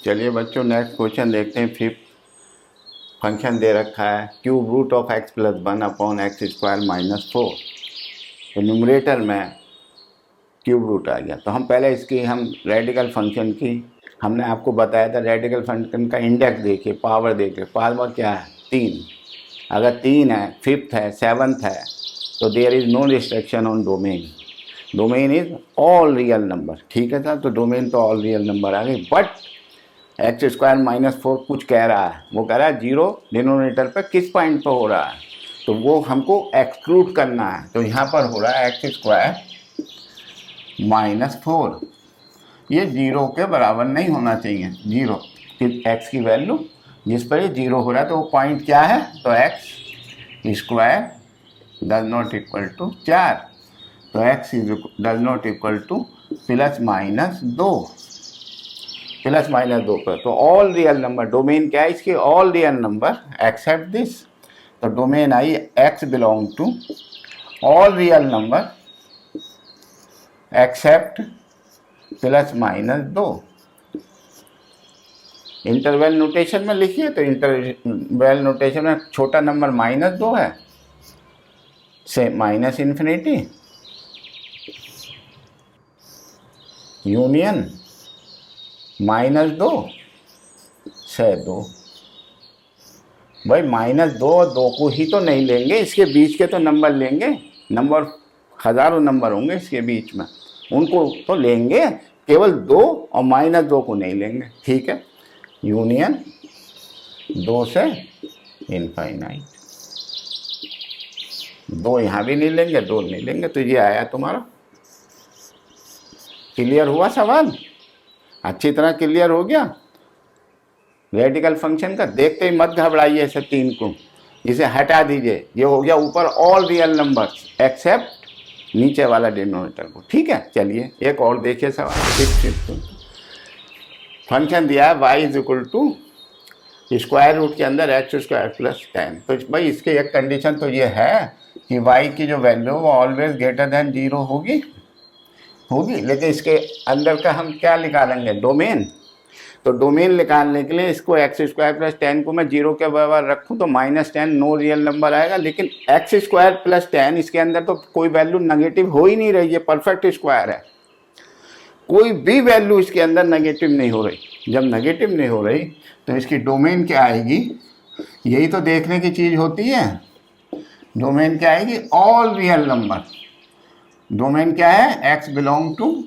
चलिए बच्चों, next question देखते हैं। फिफ्थ फंक्शन दे रखा है cube root of x plus 1/x² minus 4। तो न्यूमरेटर में क्यूब रूट आ गया। तो हम पहले इसकी रेडिकल फंक्शन की हमने आपको बताया था। रेडिकल फंक्शन का इंडेक्स देखिए, पावर देखिए। पावर क्या है? 3। अगर 3 है, फिफ्थ है, सेवन्थ है, तो there is no restriction on domain. Domain is all real number. ठीक है सर, तो डोमेन तो ऑल रियल नंबर आ गई। बट x² माइनस 4 कुछ कह रहा है। वो कह रहा है 0 डिनोमिनेटर पे किस पॉइंट पे हो रहा है, तो वो हमको एक्सक्लूड करना है। तो यहाँ पर हो रहा है x² माइनस 4। ये 0 के बराबर नहीं होना चाहिए। 0 एक्स की वैल्यू जिस पर ये 0 हो रहा है, तो वो पॉइंट क्या है? तो x² does not equal to 4। तो x does not equal two plus minus 2 पर। तो ऑल रियल नंबर, डोमेन क्या है इसकी? All real number except this. तो डोमेन आई x belong to all real number except plus minus 2। Interval notation में लिखिए। तो इंटरवल नोटेशन में छोटा नंबर -2 है, से माइनस इन्फिनिटी यूनियन -2 से 2। भाई -2 और 2 को ही तो नहीं लेंगे, इसके बीच के तो नंबर लेंगे। नंबर हजारों नंबर होंगे इसके बीच में, उनको तो लेंगे। केवल 2 और -2 को नहीं लेंगे। ठीक है, यूनियन 2 से इनफाइनाइट। 2 यहाँ भी नहीं लेंगे, 2 नहीं लेंगे। तो ये आया तुम्हारा। क्लियर हुआ सवाल? अच्छी तरह क्लियर हो गया रेडिकल फंक्शन का। देखते ही मत घबराइए ऐसे 3 को, इसे हटा दीजिए। ये हो गया ऊपर ऑल रियल नंबर्स एक्सेप्ट नीचे वाला डिनोमिनेटर को। ठीक है, चलिए एक और देखिए सवाल। फंक्शन दिया है y is equal to square root के अंदर x² प्लस 10। तो भाई इसकी एक कंडीशन तो ये है कि y की जो वैल्यू वो ऑलवेज ग्रेटर देन 0 होगी। लेकिन इसके अंदर का हम क्या निकालेंगे? डोमेन। तो डोमेन निकालने के लिए इसको x² प्लस 10 को मैं 0 के बराबर रखूँ तो -10 नो रियल नंबर आएगा। लेकिन x² प्लस 10 इसके अंदर तो कोई वैल्यू नेगेटिव हो ही नहीं रही है, परफेक्ट स्क्वायर है। कोई भी वैल्यू इसके अंदर नेगेटिव नहीं हो रही। जब नेगेटिव नहीं हो रही तो इसकी डोमेन क्या आएगी? यही तो देखने की चीज़ होती है। डोमेन क्या आएगी? All real number. डोमेन क्या है? x belong to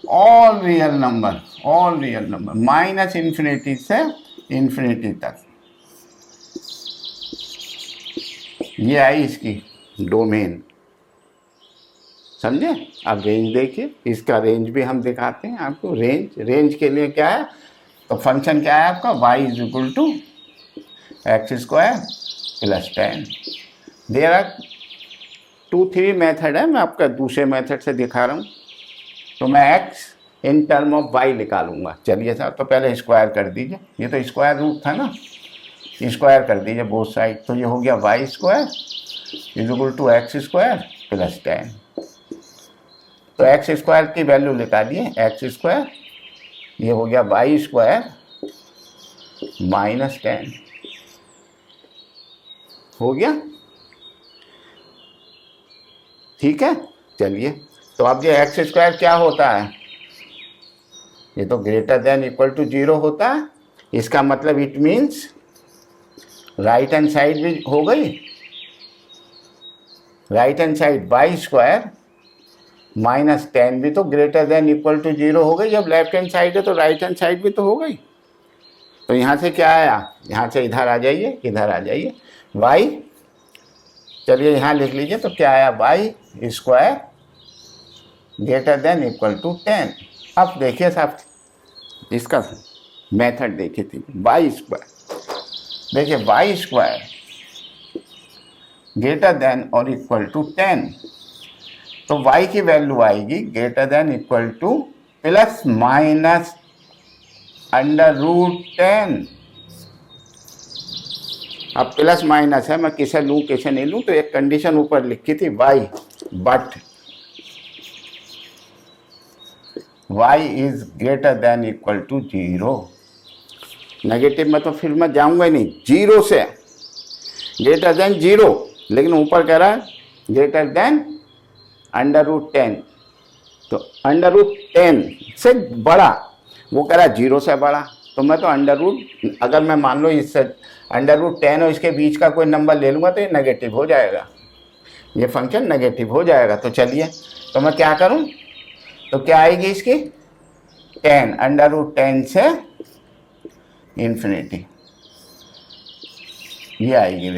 all real number. All real number minus infinity से इन्फिनिटी तक। ये आई इसकी डोमेन। समझे? अब रेंज देखिए, इसका रेंज भी हम दिखाते हैं आपको। रेंज के लिए क्या है? तो फंक्शन क्या है आपका? y is equal to x² plus 10। There are 2-3 method है, मैं आपका दूसरे मेथड से दिखा रहा हूँ। तो मैं x in term of y निकालूंगा। चलिए सर, तो पहले स्क्वायर कर दीजिए। ये तो स्क्वायर रूट था ना, स्क्वायर कर दीजिए बोथ साइड। तो ये हो गया y² is equal to x² plus 10। तो x² की वैल्यू निकालिए, x²। ये हो गया y² माइनस 10 हो गया। ठीक है, चलिए। तो अब ये x² क्या होता है? ये तो ग्रेटर देन इक्वल टू 0 होता है। इसका मतलब it means right hand side भी हो गई। Right hand side y² minus 10 भी तो ग्रेटर देन इक्वल टू 0 हो गई। जब लेफ्ट हैंड साइड है तो राइट हैंड साइड भी तो हो गई। तो यहाँ से क्या आया? यहाँ से इधर आ जाइए, इधर आ जाइए। y, चलिए यहाँ लिख लीजिए। तो क्या आया? y² greater than equal to 10। अब देखिए साहब, इसका मेथड देखिए थी। y², देखिए y² ग्रेटर देन और इक्वल टू 10। तो y की वैल्यू आएगी greater than equal two plus minus √10। अब प्लस माइनस है, मैं किसे लूँ किसे नहीं लूँ। तो एक कंडीशन ऊपर लिखी थी y, but y is greater than equal to 0। Negative में तो फिर मैं जाऊंगा ही नहीं, 0 से ग्रेटर देन 0, लेकिन ऊपर कह रहा है ग्रेटर देन √10, तो √10 से बड़ा, वो कह रहा है 0 से बड़ा, तो मैं तो अगर मैं मान लो इससे √10 और इसके बीच का कोई नंबर ले लूँगा तो ये नेगेटिव हो जाएगा, ये फंक्शन नेगेटिव हो जाएगा। तो चलिए, तो मैं क्या करूं, तो क्या आएगी इसकी 10, √10 से इन्फिनिटी, ये आएगी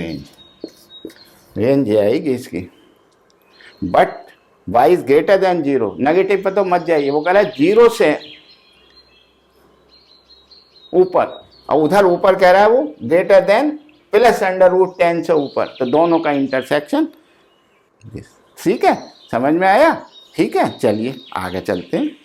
रेंज ये आएगी इसकी। But y is greater then 0, negative पे तो मत जाइए, वो कह रहा है 0 से ऊपर, और उधर ऊपर कह रहा है वो ग्रेटर देन प्लस √10 से ऊपर, तो दोनों का इंटरसेक्शन। ठीक है, समझ में आया? ठीक है, चलिए आगे चलते हैं।